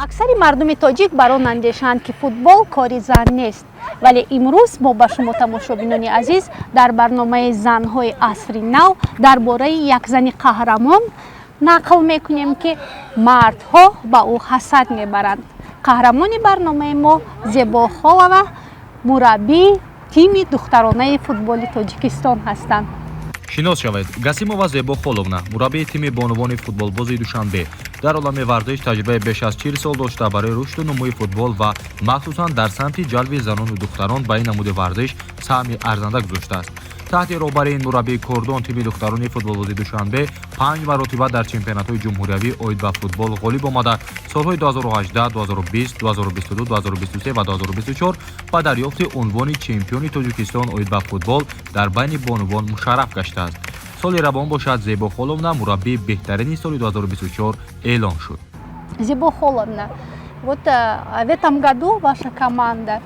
аксари мардуми тоҷик бар он андешаанд ки футбол кори зан нест, вале имрӯз мо ба шумо тамошобинони азиз дар барномаи Занҳои асри нав дар бораи як зани қаҳрамон нақл мекунем ки мардҳо ба ӯ ҳасад мебаранд. қаҳрамони барномаи мо Зебо Холова, мураббии тими духтаронаи футболи Тоҷикистон ҳастанд. шинос шавед. Гасимова Зебо Холовна, мураббии тими бонувони футболбози Душанбе, дар олами варзиш таҷрибаи беш аз 40 сол дошта барои рушду нумӯи футбол ва махсусан дар самти ҷалби занону духтарон ба ин намуди варзиш саҳми арзанда гузоштааст. таҳти роҳбарии ин мураббии кордон тими духтарони футболбози Душанбе 5 маротиба дар чемпионатҳои ҷумҳуриявӣ оид ба футбол ғолиб омада солҳои 2018, 2020, 2022, 2023 ва 2024 ба дарёфти унвони чемпиони Тоҷикистон оид ба футбол дар байни бонувон мушарраф гаштааст. соли равон бошад, Зебо Холовна мураббии беҳтарини соли 2024 эълон шуд. Зебо Холовна, вот в этом году ваша команда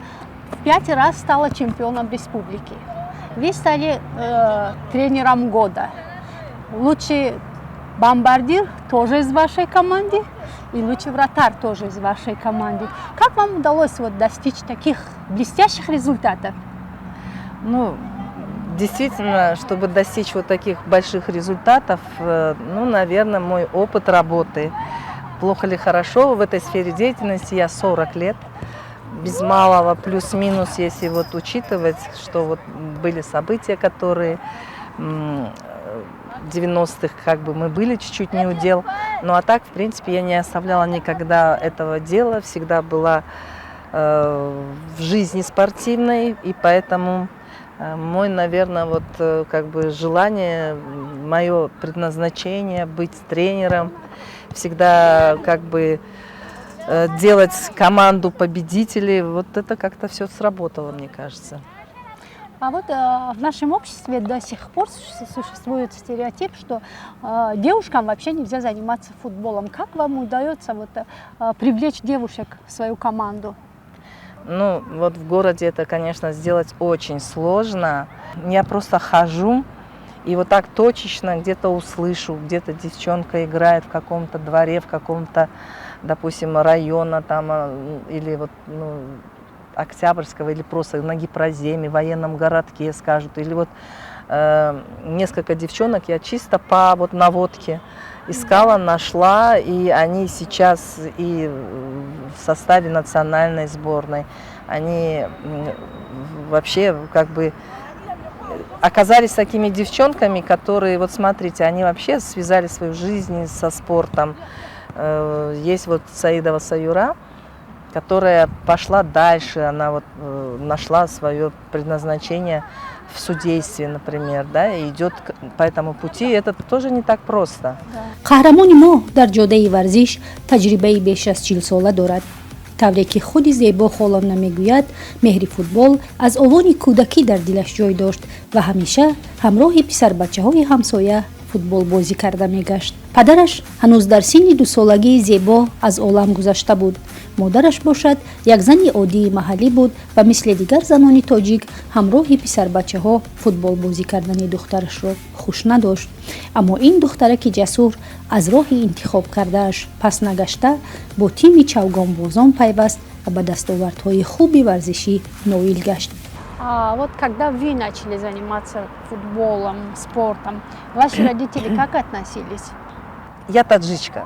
в 5 раз стала чемпионом республики. Вы стали тренером года. Лучший бомбардир тоже из вашей команды и лучший вратарь тоже из вашей команды. Как вам удалось достичь таких блестящих результатов? Действительно, чтобы достичь таких больших результатов, наверное, мой опыт работы. Плохо ли хорошо в этой сфере деятельности, я 40 лет. Без малого, плюс-минус, если учитывать, что были события, которые в 90-х мы были чуть-чуть не удел. Ну а так, в принципе, я не оставляла никогда этого дела, всегда была в жизни спортивной, и поэтому мой, наверное, желание, мое предназначение быть тренером, всегда делать команду победителей, это как-то все сработало, мне кажется. А в нашем обществе до сих пор существует стереотип, что девушкам вообще нельзя заниматься футболом. Как вам удается привлечь девушек в свою команду? В городе это, конечно, сделать очень сложно. Я просто хожу и так точечно где-то услышу, где-то девчонка играет в каком-то дворе, в каком-то, допустим, района или Октябрьского, или просто на Гипроземе, военном городке скажут, или несколько девчонок я чисто по наводке искала, нашла, и они сейчас и в составе национальной сборной. Они вообще оказались такими девчонками, которые, смотрите, они вообще связали свою жизнь со спортом. Есть Саидова Саюра, которая пошла дальше, она нашла свое предназначение в судействе, например, и идет по этому пути, это тоже не так просто. қаҳрамони мо дар ҷодаи варзиш таҷрибаи беш аз 40 сола дорад. тавре ки худи Зебо Холовна мегӯяд, меҳри футбол аз овони кӯдакӣ дар дилаш ҷой дошт ва ҳамеша ҳамроҳи писарбачаҳои ҳамсоя футбол бозӣ карда мегашт. падараш ҳанӯз дар синни 2 солагии Зебо аз олам гузашта буд. модараш бошад як зани оддии маҳаллӣ буд ва мисли дигар занони тоҷик ҳамроҳи писарбачаҳо футбол бозӣ кардани духтарашро хуш надошт. аммо ин духтараки ҷасур аз роҳи интихоб кардааш пас нагашта, бо тими чавгонбозон пайваст ва ба дастовардҳои хуби варзишӣ ноил гашт. Когда вы начали заниматься футболом, спортом, ваши родители как относились? Я таджичка.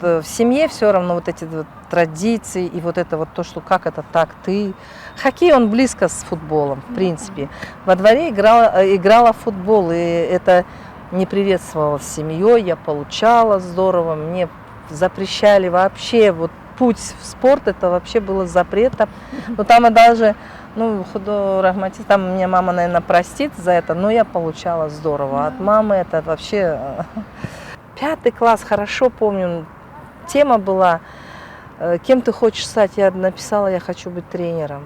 В семье все равно эти традиции и это то, что как это так, ты. Хоккей, он близко с футболом, в принципе. Во дворе играла в футбол, и это не приветствовалось семьей, я получала здорово, мне запрещали вообще, путь в спорт, это вообще было запретом. Но там и даже, худо-рахмати, там меня мама, наверное, простит за это, но я получала здорово. От мамы это вообще... 5 класс, хорошо помню, тема была, кем ты хочешь стать, я написала, я хочу быть тренером.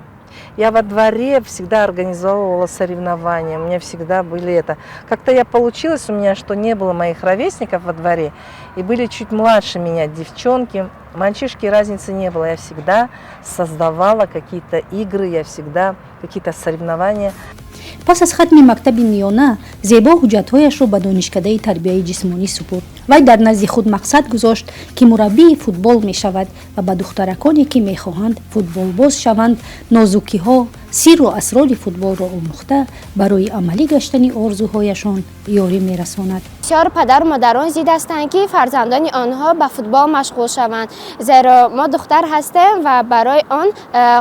Я во дворе всегда организовывала соревнования, у меня всегда были это. Как-то получилось у меня, что не было моих ровесников во дворе, и были чуть младше меня девчонки, мальчишки, разницы не было. Я всегда создавала какие-то игры, я всегда какие-то соревнования. пас аз хатми мактаби миёна зебо ҳуҷҷатҳояшро ба донишкадаи тарбияи ҷисмонӣ супурд. вай дар назди худ мақсад гузошт ки мураббии футбол мешавад ва ба духтараконе ки мехоҳанд футболбоз шаванд нозукиҳо сирру асрори футболро омӯхта барои амалӣ гаштани орзуҳояшон ёрӣ мерасонад. بسیار پدر و مادران زیاد هستند که فرزندان آنها به فوتبال مشغول شوند، زیرا ما دختر هستیم و برای آن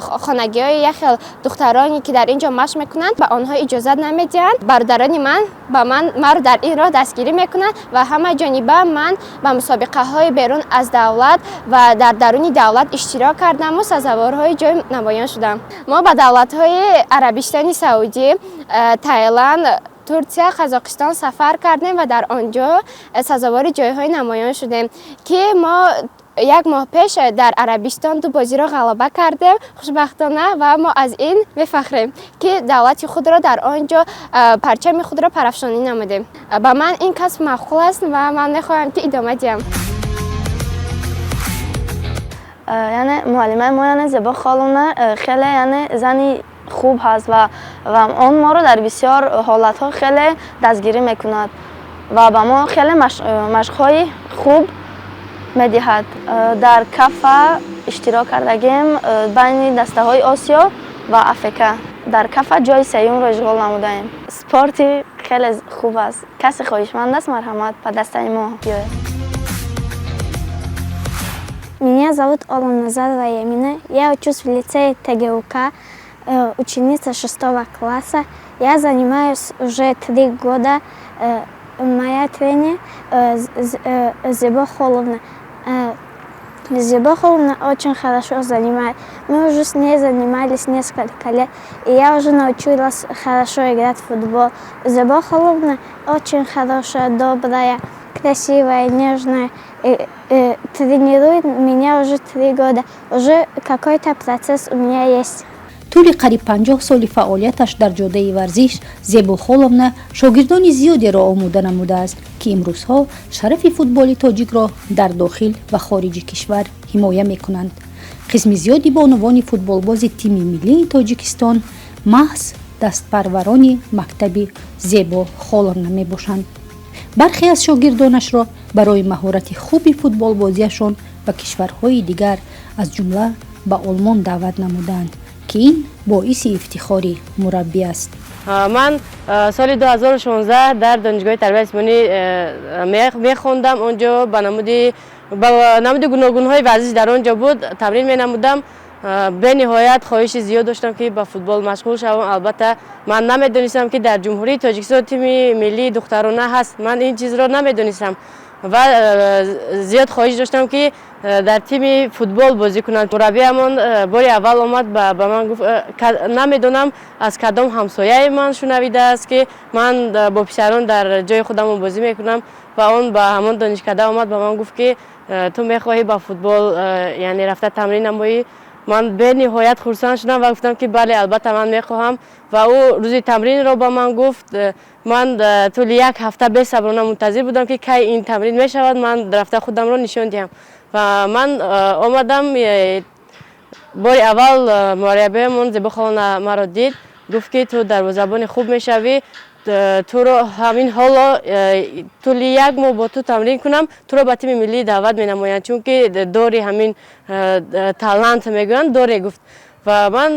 خانگی های یک خیل دخترانی که در اینجا مشق میکنند به آنها اجازه نمیدهند. برادران من رو در این راه دستگیری میکنند و همه جانبه من به مسابقه های بیرون از دولت و در درون دولت اشتراک کردم و سزاوارهای جای نمایان شدم. ما به دولت های عربستان سعودی، تایلند، ترکیه، قزاقستان سفر کردیم و در آنجا سزاوار جایهای نمایان شدیم که ما یک ماه پیش در عربستان 2 بازی را غلبه کردیم خوشبختانه و ما از این میفخریم که دولت خود را در آنجا پرچم خود را پرافشانی نمودیم. با من این کسب معقول است و من میخواهم که ادامه دهم. یعنی معلمه ما یعنی زیبا خانم خیلی یعنی زنی خوب هست و آن ما رو در بسیار حالت ها خیلی دستگیری میکند و با ما خیلی مشق‌های خوب میدهد. در کافه اشتراک کردیم بین دسته های آسیا و افریقا. در کافه جای سیوم رو اشغال نمودیم. سپورتی خیلی خوب است. کسی خواهشمند است مرحمت по дасте ما بیاید. Меня зовут Ола Назарова Ямина. Я учусь в лицее ТГУК, ученица 6 класса. Я занимаюсь уже 3 года. Моя тренер Зебо Холовна. Зебо Холовна очень хорошо занимает. Мы уже с ней занимались несколько лет, и я уже научилась хорошо играть в футбол. Зебо Холовна очень хорошая, добрая, красивая, нежная. Тренирует меня уже 3 года. Уже какой-то процесс у меня есть. طول قریب 50 سال فعالیتش در جاده ورزش، زیبا خولونا شاگردان زیادی را آموده نموده است که امروزها شرف فوتبال تاجیک را در داخل و خارج کشور حمایه میکنند. قسم زیادی بانوان فوتبالباز تیم ملی تاجیکستان محض دستپروران مکتب زیبا خولونا میباشند. برخی از شاگردانش را برای مهارت خوب فوتبالبازیشان به کشورهای دیگر از جمله به آلمان دعوت نمودند که این باعث افتخاری مربی است. من سال 2016 در دانشگاه تربیت جسمانی میخوندم. اونجا به نمود گوناگون‌های ورزش در آنجا بود، تمرین می‌نمودم. به نهایت خواهش زیاد داشتم که با فوتبال مشغول شوم. البته من نمیدونستم که در جمهوری تاجیکستان تیم ملی دخترانه هست. من این چیز را نمیدونستم و زیاد خواهش داشتم که در تیم فوتبال بازی کنند. مربیمون بار اول آمد به من گفت نمیدونم از کدام همسایه من شنویده است که من با پسران در جای خودم بازی میکنم و اون به همون دانشکده آمد به من گفت که تو میخواهی با فوتبال یعنی رفته تمرین نمایی. من به نهایت خرسند شدم و گفتم که بله البته من میخواهم و او روزی تمرین را با من گفت. من طول 1 هفته بی‌صبرانه منتظر بودم که کی این تمرین میشود من رفته خودم را نشان دهم و من آمدم. بار اول مربیمون زیبا خانم مرا دید، گفت که تو دروازه‌بان خوب میشوی، تو رو همین حالا طول 1 ماه با تو تمرین کنم، تو رو به تیم ملی دعوت مینمایم چون که داری همین تالنت میگویند داری. گفت و من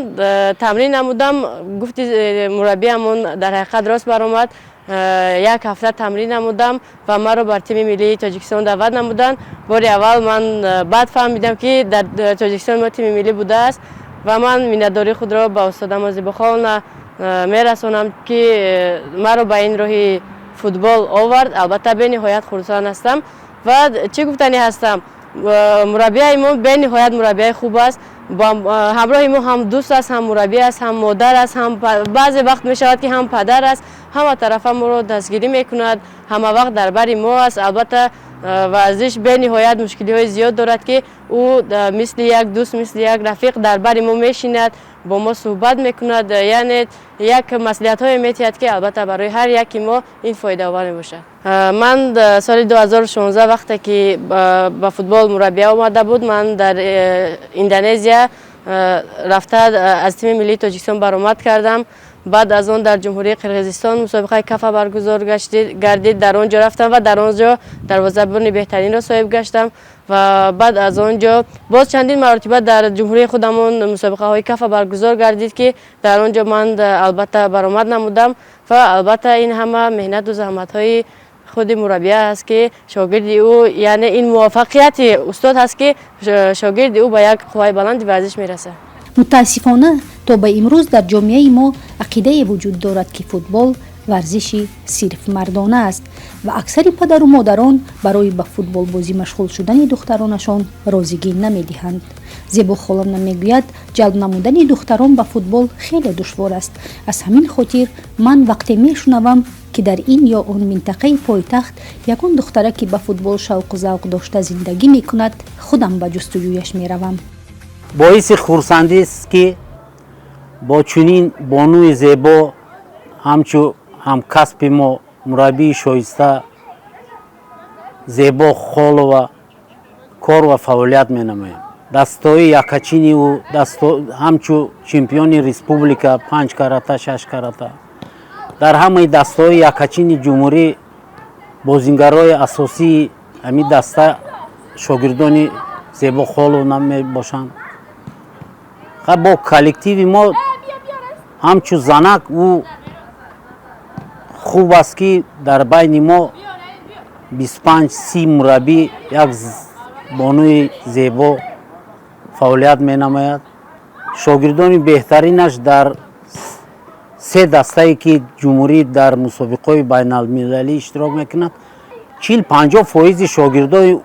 تمرین نمودم. گفتی مربیمون در حقیقت راست برآمد. 1 هفته تمرین نمودم و من رو بر تیم ملی تاجیکستان دعوت نمودند. بار اول من بعد فهمیدم که در تاجیکستان ما تیم ملی بوده است و من مینداری خود را با استادم زیبا خانم میرسانم که من رو به این راه فوتبال آورد. البته به نهایت خرسند هستم و چه گفتنی هستم. مربی ما به نهایت مربی خوب است. با همراه ما هم دوست است، هم مربی است، هم مادر است، هم بعضی وقت می شود که هم پدر است. همه طرف ما رو دستگیری میکند، همه وقت در بر ما است. البته ورزش به نهایت مشکلی های زیاد دارد که او مثل یک دوست، مثل یک رفیق در بر ما میشیند، با ما صحبت میکند. یعنی یک مسئولیت های میتید که البته برای هر یکی ما این فایده آور میباشد. من سال 2016 وقتی که با فوتبال مربی آمده بود، من در اندونزیا رفته از تیم ملی تاجیکستان برآمد کردم بعد از آن در جمهوری قرقیزستان مسابقه کف برگزار گردید. در آنجا رفتم و در آنجا دروازه‌بان بهترین را صاحب گشتم و بعد از آنجا باز چندین مرتبه در جمهوری خودمون مسابقه های کف برگزار گردید که در آنجا من البته برآمد نمودم و البته این همه مهنت و زحمت های خود مربی است که شاگرد او، یعنی این موفقیت استاد هست که شاگرد او به یک قوه بلند ورزش میرسه. متاسفانه تا به امروز در جامعه ما عقیده وجود دارد که فوتبال ورزشی صرف مردانه است و اکثر پدر و مادران برای به فوتبال بازی مشغول شدن دخترانشان راضیگی نمیدهند. زیبا خالم میگوید جلب نمودن دختران به فوتبال خیلی دشوار است. از همین خاطر من وقتی میشنوم که در این یا اون منطقه پایتخت یکون دختره که به فوتبال شوق و ذوق داشته زندگی میکند خودم به جستجویش میروم. باعث خرسندی است که با چنین بانوی زیبا همچو همکسب ما مربی شایسته زیبا خالو کار و فعالیت می نمایم. دستای یکچینی و همچو چمپیون ریسپوبلیکا 5 карата 6 карата در همه دستای یکچینی جمهوری بازیگرای اساسی همین دسته شاگردان زیبا خالو نمی باشند. با کلکتیو ما همچو زنک او خوب است که در بین ما 25-30 مربی یک بانوی زیبا فعالیت می نماید. شاگردان بهترینش در 3 دسته که جمهوری در مسابقه بین المللی اشتراک میکند 40-50% شاگردای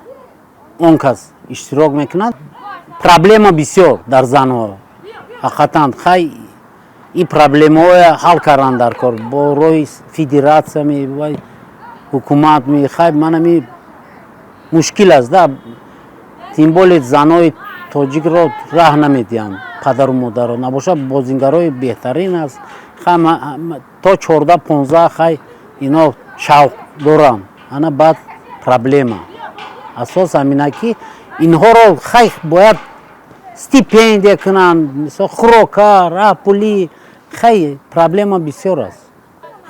اون کس اشتراک میکند. پرابلم بسیار در زنها حقیقتا خیلی این پرابلم های حل کردن در کار با روی فدراسیه می و حکومت می خیلی من می مشکل است ده تیمبول زنای تاجیک را راه نمیدیم پدر و مادر را نباشه بازیگرای بهترین است خیلی تا 14-15 خیلی اینا شوق دارم انا بعد پرابلم اساس همینه که اینها را خیلی باید استیپندی کنند مثلا خوراکار پولی خیلی پرابلم بسیار است.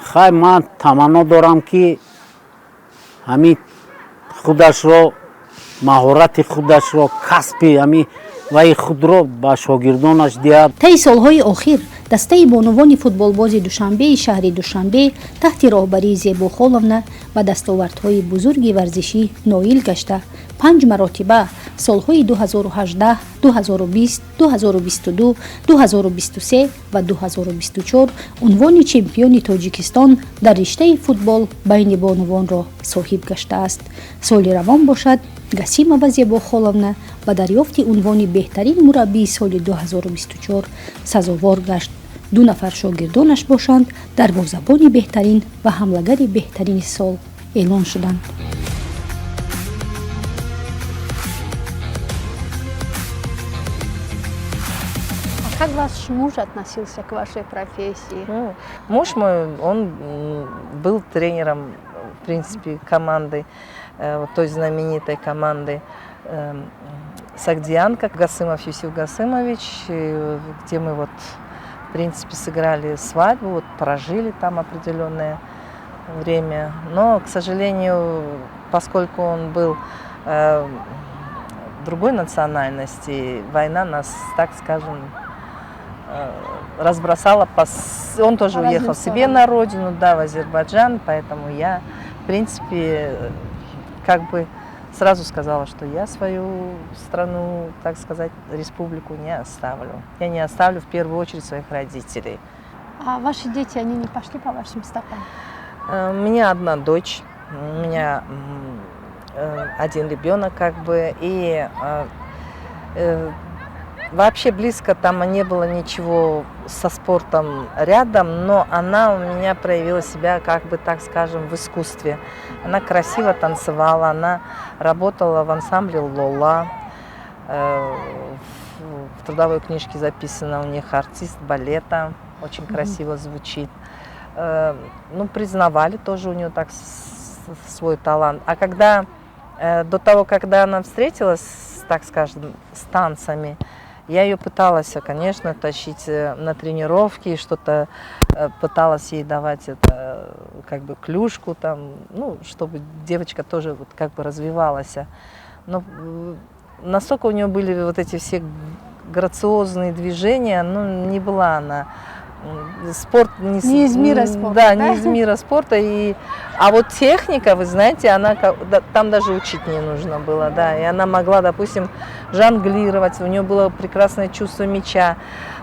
خیلی من تمنا دارم که همین خودش را مهارت خودش را کسب همین و خود را به شاگردانش دهد. طی سالهای آخر دسته بانوان فوتبالباز دوشنبه شهر دوشنبه تحت راهبری زیبا خالونا به دستاوردهای بزرگ ورزشی نائل گشته 5 مرتبه سالهای 2018 2020 2022 2023 و 2024 عنوان چمپیون تاجیکستان در رشته فوتبال بین بانوان را صاحب گشته است. سال روان باشد گسیمова زیبا خالونا به دریافت عنوان بهترین مربی سال 2024 سزاوار گشت. 2 نفر شاگردانش باشند دروازه‌بان بهترین و حمله‌گر بهترین سال اعلان شدند. Как ваш муж относился к вашей профессии? Муж мой, он был тренером, в принципе, команды, той знаменитой команды Сагдианка, Гасымов Юсиф Гасымович, где мы вот, в принципе, сыграли свадьбу, вот, прожили там определенное время. Но, к сожалению, поскольку он был другой национальности, война нас, так скажем, разбросала. Он тоже уехал себе на родину, да, в Азербайджан, поэтому я, в принципе, как бы сразу сказала, что я свою страну, так сказать, республику не оставлю. Я не оставлю в первую очередь своих родителей. А ваши дети, они не пошли по вашим стопам? У меня одна дочь, у меня один ребенок, как бы, и вообще близко там не было ничего со спортом рядом, но она у меня проявила себя, как бы, так скажем, в искусстве. Она красиво танцевала, она работала в ансамбле «Лола». В трудовой книжке записано у них артист балета, очень красиво звучит. Ну, признавали тоже у нее так свой талант. А когда, до того, когда она встретилась, так скажем, с танцами, Я ее пыталась, конечно, тащить на тренировки, что-то пыталась ей давать это, как бы клюшку там, ну, чтобы девочка тоже вот как бы развивалась. Но настолько у нее были вот эти все грациозные движения, ну, не была она. Спорт Не из мира спорта, да, да? не из мира спорта. А вот техника, вы знаете, она там даже учить не нужно было, да. И она могла, допустим, жонглировать, у нее было прекрасное чувство мяча,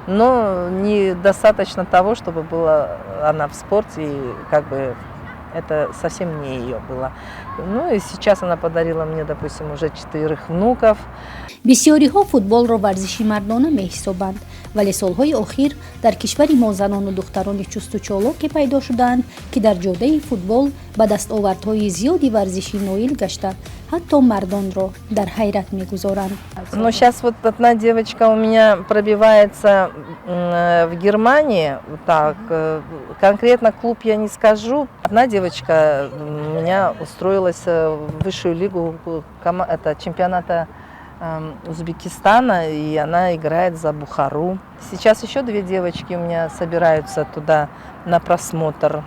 но недостаточно того, чтобы была она в спорте, и как бы это совсем не ее было. Ну и сейчас она подарила мне, допустим, уже 4 внуков. бисёриҳо футболро варзиши мардона меҳисобанд, вале солҳои охир дар кишвари мо занону духтарони чусту чолоке пайдо шудаанд, ки дар ҷодаи футбол ба дастовардҳои зиёди варзишӣ ноил гашта, ҳатто мардонро дар ҳайрат мегузоранд. Но сейчас вот одна девочка у меня пробивается в Германии, так, конкретно клуб я не скажу. Одна девочка у меня устроилась в высшую лигу, это чемпионата Узбекистана, и она играет за Бухару. Сейчас еще 2 девочки у меня собираются туда на просмотр.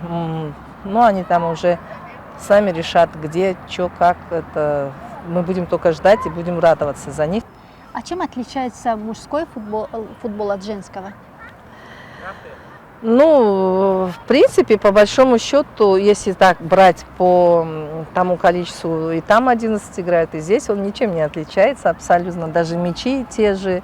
Ну, они там уже сами решат, где, что, как. Это мы будем только ждать и будем радоваться за них. А чем отличается мужской футбол от женского? Ну, в принципе, по большому счету, если так брать по тому количеству, и там 11 играют, и здесь, он ничем не отличается абсолютно. Даже мячи те же.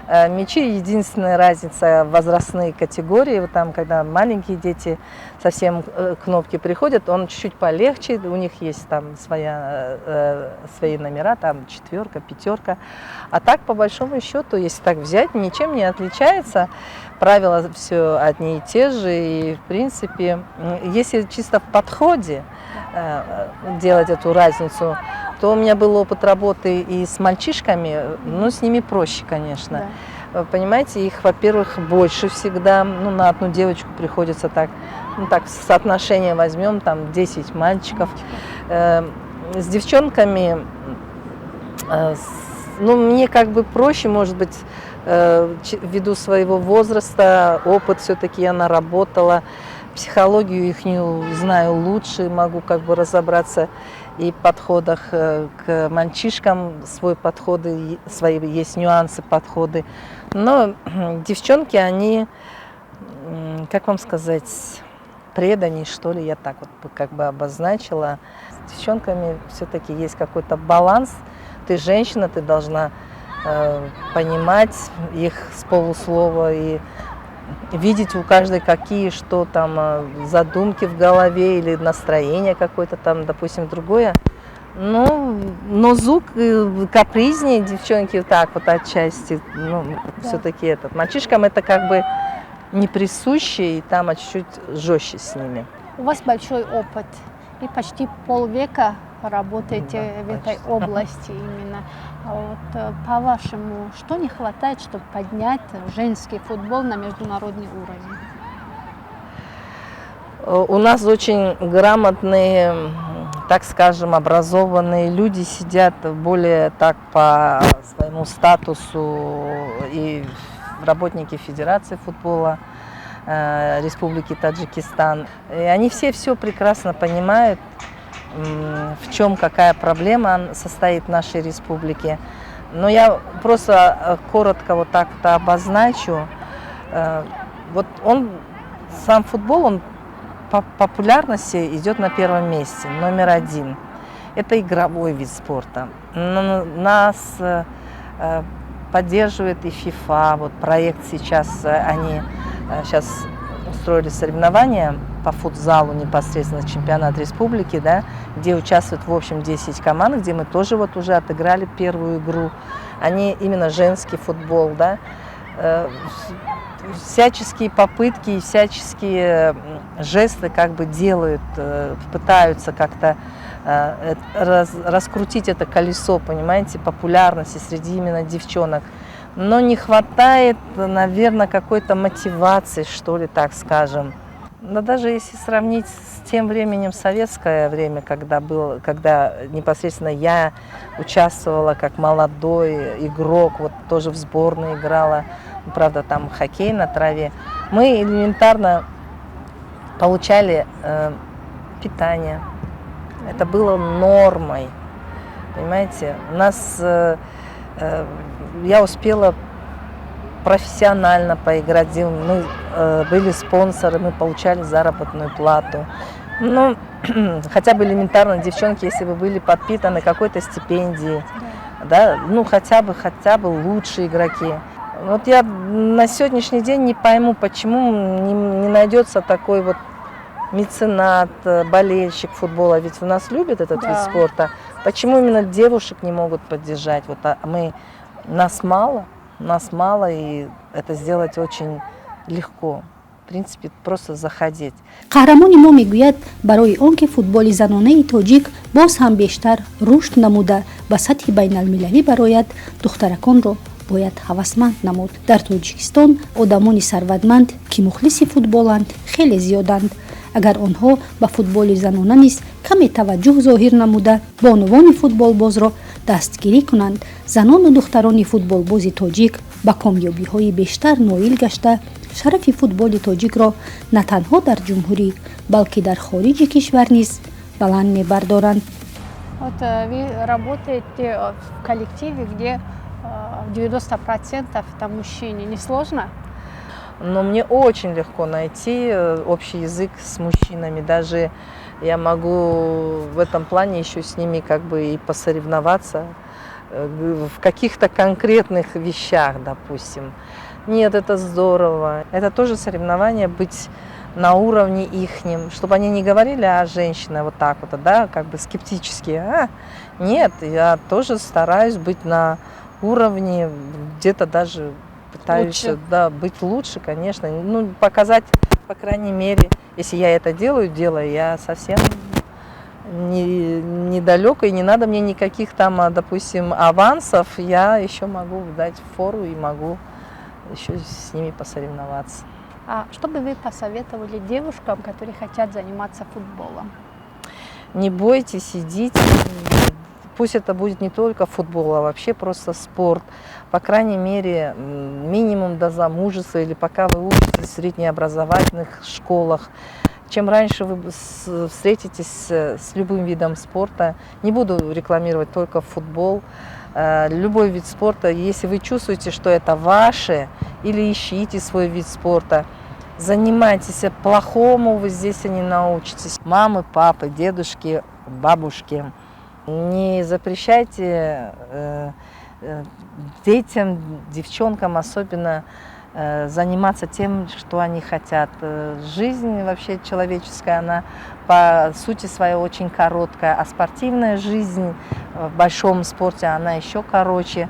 Мячи, единственная разница, возрастные категории. Вот там, когда маленькие дети совсем кнопки приходят, он чуть-чуть полегче, у них есть там свои номера, там 4, 5. А так, по большому счету, если так взять, ничем не отличается. Правила все одни и те же, и в принципе, если чисто в подходе делать эту разницу, то у меня был опыт работы и с мальчишками, но с ними проще, конечно. Да. Понимаете, их, во-первых, больше всегда, ну, на одну девочку приходится так, ну, так соотношение возьмем, там 10 мальчиков. С девчонками, ну, мне как бы проще, может быть, ввиду своего возраста, опыт все-таки я наработала, психологию их знаю лучше, могу как бы разобраться и в подходах к мальчишкам, свой подходы, свои есть нюансы, подходы. Но девчонки, они, как вам сказать, преданней, что ли, я так вот как бы обозначила. С девчонками все-таки есть какой-то баланс. Ты женщина, ты должна понимать их с полуслова и видеть у каждой какие, что там задумки в голове или настроение какое-то там, допустим, другое. Ну, но звук капризнее девчонки так вот отчасти, ну, да. Все-таки этот. Мальчишкам это как бы не присуще, и там чуть-чуть жестче с ними. У вас большой опыт, и почти полвека работаете в этой области именно. Вот, по-вашему, что не хватает, чтобы поднять женский футбол на международный уровень? У нас очень грамотные, так скажем, образованные люди сидят более так по своему статусу, и работники Федерации футбола Республики Таджикистан. И они все прекрасно понимают, в чем какая проблема состоит в нашей республике. Но я просто коротко вот так-то обозначу. Вот сам футбол, он по популярности идет на первом месте, номер 1. Это игровой вид спорта. Нас поддерживает и ФИФА. Вот проект сейчас, они сейчас устроили соревнования по футзалу, непосредственно чемпионат республики, да, где участвуют в общем 10 команд, где мы тоже вот уже отыграли первую игру. Они именно женский футбол, да. Всяческие попытки и всяческие жесты как бы делают, пытаются как-то раскрутить это колесо, понимаете, популярности среди именно девчонок. Но не хватает, наверное, какой-то мотивации, что ли, так скажем. Да даже если сравнить с тем временем, советское время, когда непосредственно я участвовала как молодой игрок, вот тоже в сборной играла, правда, там хоккей на траве, мы элементарно получали питание. Это было нормой, понимаете? У нас, я успела профессионально поиграть, мы были спонсоры, мы получали заработную плату. Ну, хотя бы элементарно, девчонки, если бы были подпитаны какой-то стипендией, да, ну хотя бы лучшие игроки. Вот я на сегодняшний день не пойму, почему не найдется такой вот меценат, болельщик футбола, ведь у нас любят этот вид спорта. Почему именно девушек не могут поддержать? Вот нас мало, и это сделать очень легко. В принципе, просто заходить. қаҳрамони мо мегӯяд барои он ки футболи занонаи тоҷик боз ҳам бештар рушд намуда ба сатҳи байналмилалӣ барояд, духтараконро бояд ҳавасманд намуд. Дар Тоҷикистон одамони сарватманд ки мухлиси футболанд хеле зиёданд. Агар онҳо ба футболи занона низ каме таваҷҷӯҳ зоҳир намуда бонувони футболбозро дастгирӣ кунанд, занону духтарони футболбози тоҷик ба комёбиҳои бештар ноил гашта, шарафи футболи тоҷикро на танҳо дар ҷумҳурӣ, балки дар хориҷи кишвар низ баланд мебардоранд. Вот вы работаете в коллективе, где 90% это мужчины. Не сложно? Но мне очень легко найти общий язык с мужчинами. Даже я могу в этом плане еще с ними как бы и посоревноваться в каких-то конкретных вещах, допустим. Нет, это здорово. Это тоже соревнование, быть на уровне ихнем, чтобы они не говорили, женщина вот так вот, да, как бы скептически. Нет, я тоже стараюсь быть на уровне, где-то даже пытаюсь быть лучше, конечно. Ну, показать, по крайней мере, если я это делаю, я совсем недалеко, и не надо мне никаких там, допустим, авансов. Я еще могу дать фору и могу еще с ними посоревноваться. А что бы вы посоветовали девушкам, которые хотят заниматься футболом? Не бойтесь, идите. Пусть это будет не только футбол, а вообще просто спорт. По крайней мере, минимум до замужества или пока вы учитесь в среднеобразовательных школах. Чем раньше вы встретитесь с любым видом спорта, не буду рекламировать только футбол, любой вид спорта, если вы чувствуете, что это ваше, или ищите свой вид спорта, занимайтесь, плохому вы здесь и не научитесь. Мамы, папы, дедушки, бабушки, не запрещайте детям, девчонкам особенно заниматься тем, что они хотят. Жизнь вообще человеческая, она по сути своей очень короткая, а спортивная жизнь в большом спорте, она еще короче.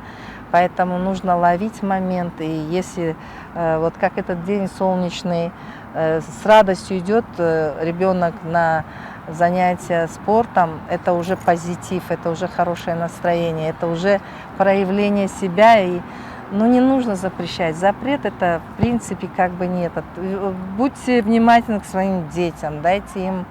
Поэтому нужно ловить моменты. И если вот как этот день солнечный, с радостью идет ребенок на занятия спортом, это уже позитив, это уже хорошее настроение, это уже проявление себя. И не нужно запрещать. Запрет это в принципе как бы нет. Будьте внимательны к своим детям, дайте им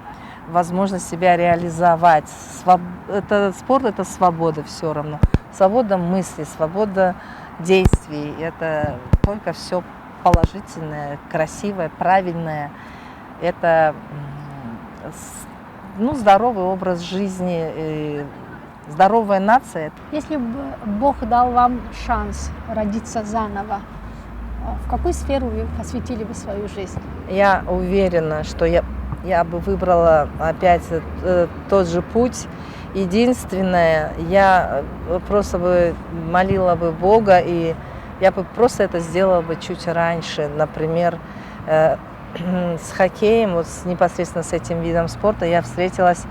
возможность себя реализовать. Спорт это свобода все равно. Свобода мысли, свобода действий. Это только все положительное, красивое, правильное. Это здоровый образ жизни, здоровая нация. Если бы Бог дал вам шанс родиться заново, в какую сферу вы посвятили бы свою жизнь? Я уверена, что я бы выбрала опять тот же путь. Единственное, я просто бы молила бы Бога, и я бы просто это сделала бы чуть раньше. Например, с хоккеем, вот непосредственно с этим видом спорта я встретилась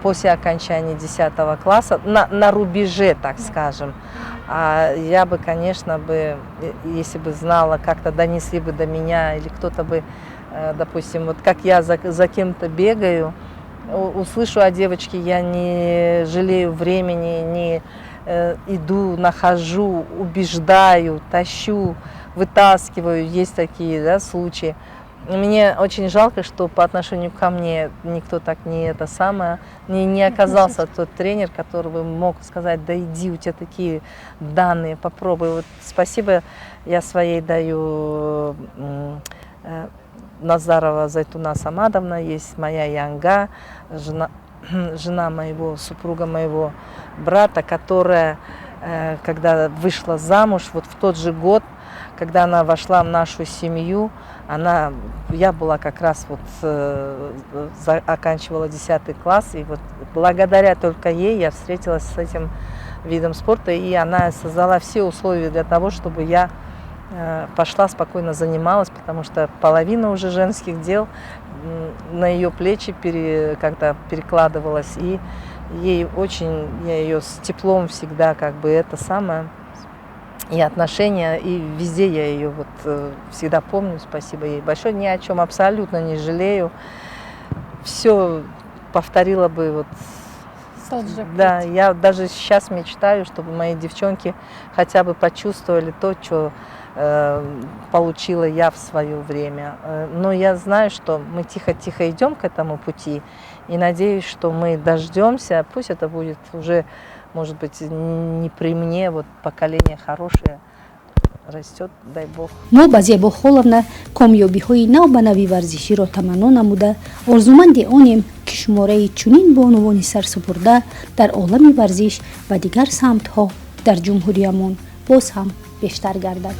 после окончания 10 класса, на рубеже, так скажем. А я бы, конечно, если бы знала, как-то донесли бы до меня, или кто-то бы, допустим, вот как я за кем-то бегаю, услышу о девочке, я не жалею времени, не иду, нахожу, убеждаю, тащу, вытаскиваю, есть такие случаи. Мне очень жалко, что по отношению ко мне никто так не оказался тот тренер, который бы мог сказать: да иди, у тебя такие данные, попробуй. Вот спасибо я своей даю Назарова Зайтуна Самадовна, есть моя Янга, жена моего, супруга моего брата, которая, когда вышла замуж, вот в тот же год, когда она вошла в нашу семью, я была как раз оканчивала 10 класс, и вот благодаря только ей я встретилась с этим видом спорта, и она создала все условия для того, чтобы я пошла спокойно занималась, потому что половина уже женских дел на ее плечи как-то перекладывалась, и я ее с теплом всегда и отношения, и везде я ее всегда помню, спасибо ей большое, ни о чем абсолютно не жалею, все повторила бы Тот же да, путь. я даже сейчас мечтаю, чтобы мои девчонки хотя бы почувствовали то, что получила я в свое время. Но я знаю, что мы тихо-тихо идем к этому пути, и надеюсь, что мы дождемся, пусть это будет уже, может быть, не при мне, поколение хорошее растет, дай Бог. ноба зебохоловна комёбиҳои нав ба нави варзиширо таманно намуда орзуманди онем ки шумораи чунин бонувони сарсупурда дар олами варзиш ва дигар самтҳо дар ҷумҳуриямон боз ҳам бештар гардад.